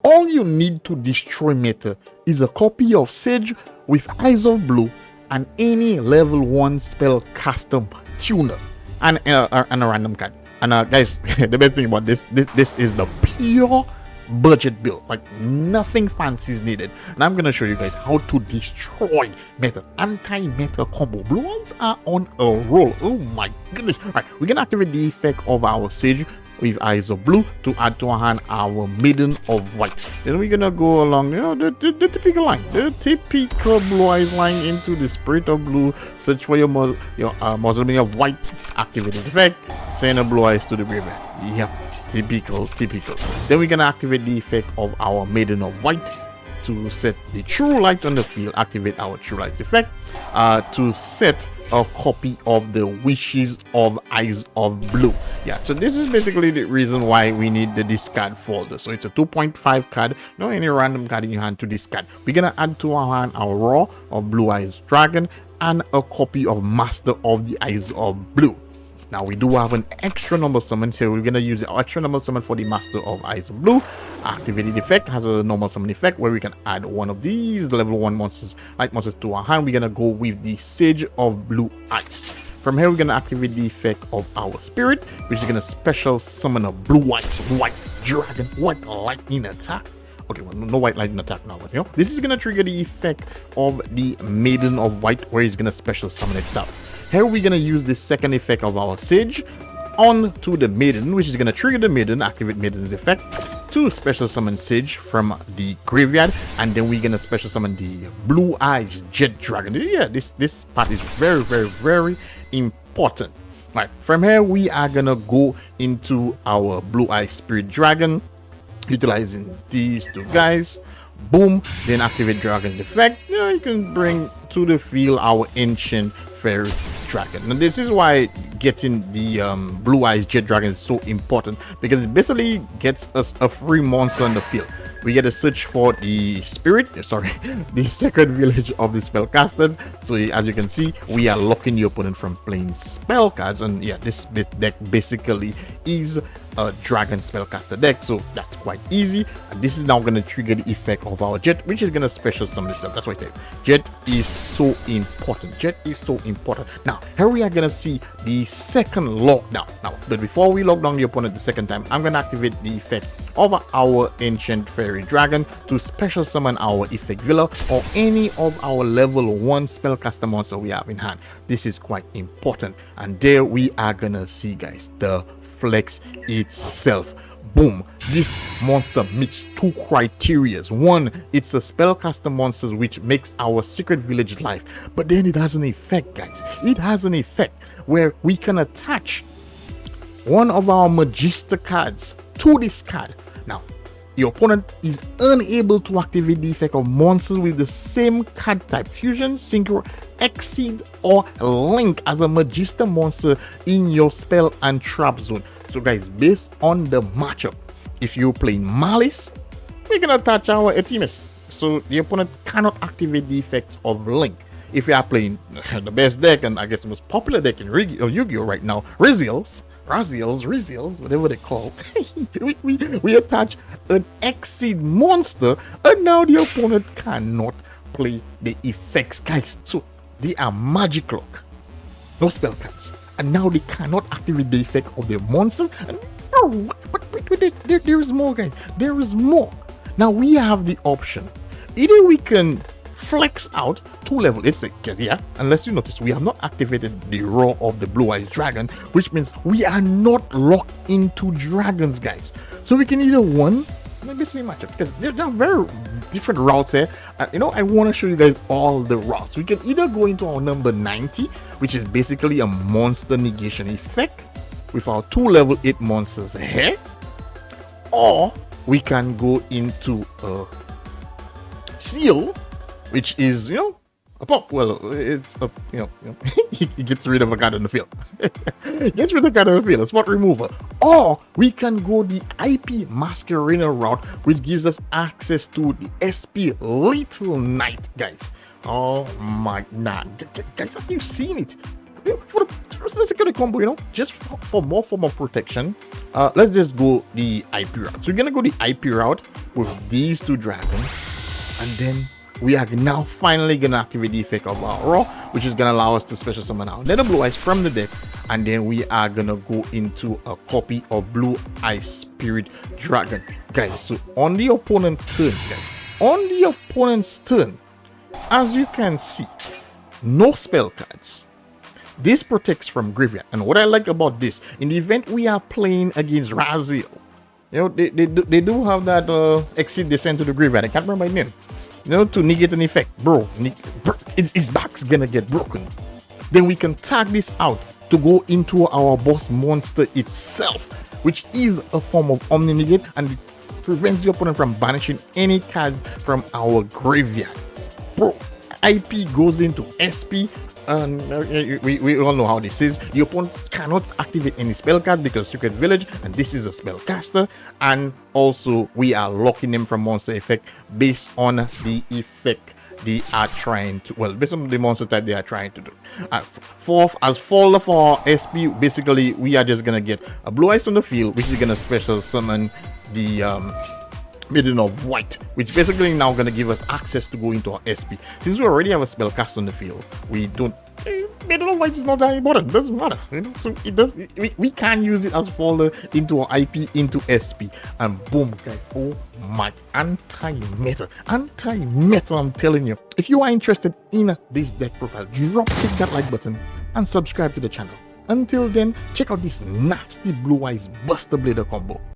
All you need to destroy Meta is a copy of Sage with Eyes of Blue and any level 1 spell custom tuner and a random card. And guys, the best thing about this is the pure budget build. Like, nothing fancy is needed. And I'm gonna show you guys how to destroy Meta. Anti-Meta combo. Blue ones are on a roll. Oh my goodness. Alright, we're gonna activate the effect of our Sage with Eyes of Blue to add to our hand our Maiden of White. Then we're gonna go along, the typical line, the typical Blue Eyes line into the Spirit of Blue. Search for your Mausoleum of White, activate the effect, send a Blue Eyes to the graveyard. Yep, typical. Then we're gonna activate the effect of our Maiden of White to set the True Light on the field. Activate our True Light effect to set a copy of the Wishes of Eyes of Blue. Yeah, so this is basically the reason why we need the discard folder. So it's a 2.5 card, no any random card in your hand to discard. We're gonna add to our hand our Raw of Blue Eyes Dragon and a copy of Master of the Eyes of Blue. Now we do have an extra normal summon, so we're gonna use the extra normal summon for the Master of Eyes of Blue. Activated effect has a normal summon effect where we can add one of these level 1 monsters, light monsters to our hand. We're gonna go with the Sage of Blue Eyes. From here, we're gonna activate the effect of our Spirit, which is gonna special summon a Blue Eyes White Dragon, White Lightning attack. Okay, well, no White Lightning attack now, but this is gonna trigger the effect of the Maiden of White, where it's gonna special summon itself. Here we're gonna use the second effect of our Sage onto the Maiden, which is gonna trigger the Maiden, activate Maiden's effect to special summon Sage from the graveyard, and then we're gonna special summon the Blue Eyes Jet Dragon. Yeah, this part is very important. Right, from here we are gonna go into our Blue Eyes Spirit Dragon, utilizing these two guys. Boom, then activate Dragon's effect. You can bring to the field our Ancient Fairy Dragon. Now this is why getting the Blue Eyes Jet Dragon is so important, because it basically gets us a free monster on the field. We get to search for the the Sacred Village of the Spellcasters. So as you can see, we are locking the opponent from playing spell cards, and yeah, this deck basically is a dragon spellcaster deck, so that's quite easy. And this is now going to trigger the effect of our Jet, which is going to special summon itself. That's why I say Jet is so important. Now here we are going to see the second lockdown. Now, but before we lock down the opponent the second time, I'm going to activate the effect of our Ancient Fairy Dragon to special summon our Effect Villa or any of our level 1 spellcaster monster we have in hand. This is quite important, and there we are gonna see, guys, the flex itself. Boom, this monster meets two criterias. One, it's a spellcaster monster which makes our Secret Village live, but then it has an effect, guys. It has an effect where we can attach one of our Magister cards to this card. Now, your opponent is unable to activate the effect of monsters with the same card type, Fusion, Synchro, Exceed, or Link as a Magister monster in your spell and trap zone. So guys, based on the matchup, if you're playing Malice, we can attach our Etimus, so the opponent cannot activate the effect of Link. If you are playing the best deck, and I guess the most popular deck in Yu-Gi-Oh right now, Raziels, whatever they call, we attach an Exceed monster, and now the opponent cannot play the effects, guys. So they are Magic Lock, no spell cards, and now they cannot activate the effect of their monsters. And but there is more, guys. There is more. Now we have the option. Either we can flex out 2 level. It's like, yeah, unless you notice, we have not activated the Raw of the Blue Eyes Dragon, which means we are not locked into dragons, guys. So we can either basically match up, because there are very different routes here. I want to show you guys all the routes. We can either go into our number 90, which is basically a monster negation effect with our 2 level 8 monsters here, or we can go into a seal, which is a pop. Well, it's a he gets rid of a card on the field. Gets rid of a card on the field, a spot removal. Or we can go the IP Masquerade route, which gives us access to the SP Little Knight, guys. Oh my god, guys, have you seen it? for the security combo, just for more form of protection, let's just go the IP route. So we're gonna go the IP route with these 2 dragons, and then we are now finally gonna activate the effect of our Raw, which is gonna allow us to special summon out Nether Blue Eyes from the deck, and then we are gonna go into a copy of Blue Eye Spirit Dragon, guys. So on the opponent's turn, as you can see, no spell cards. This protects from graveyard, and what I like about this, in the event we are playing against Raziel, they do have that exit descent to the graveyard. I can't remember my name. To negate an effect, his back's gonna get broken. Then we can tag this out to go into our boss monster itself, which is a form of Omni Negate, and it prevents the opponent from banishing any cards from our graveyard. IP goes into SP, and we all know how this is. The opponent cannot activate any spell card because Secret Village, and this is a spellcaster, and also we are locking them from monster effect based on the effect they are trying to, based on the monster type they are trying to do. For our SP, basically we are just gonna get a Blue Eyes on the field, which is gonna special summon the Maiden of White, which basically now gonna give us access to go into our SP. Since we already have a spellcast on the field, we don't. Maiden of White is not that important. Doesn't matter, So it does. We can use it as folder into our IP into SP, and boom, guys! Oh my, anti-meta. I'm telling you. If you are interested in this deck profile, click that like button and subscribe to the channel. Until then, check out this nasty Blue Eyes Buster Blader combo.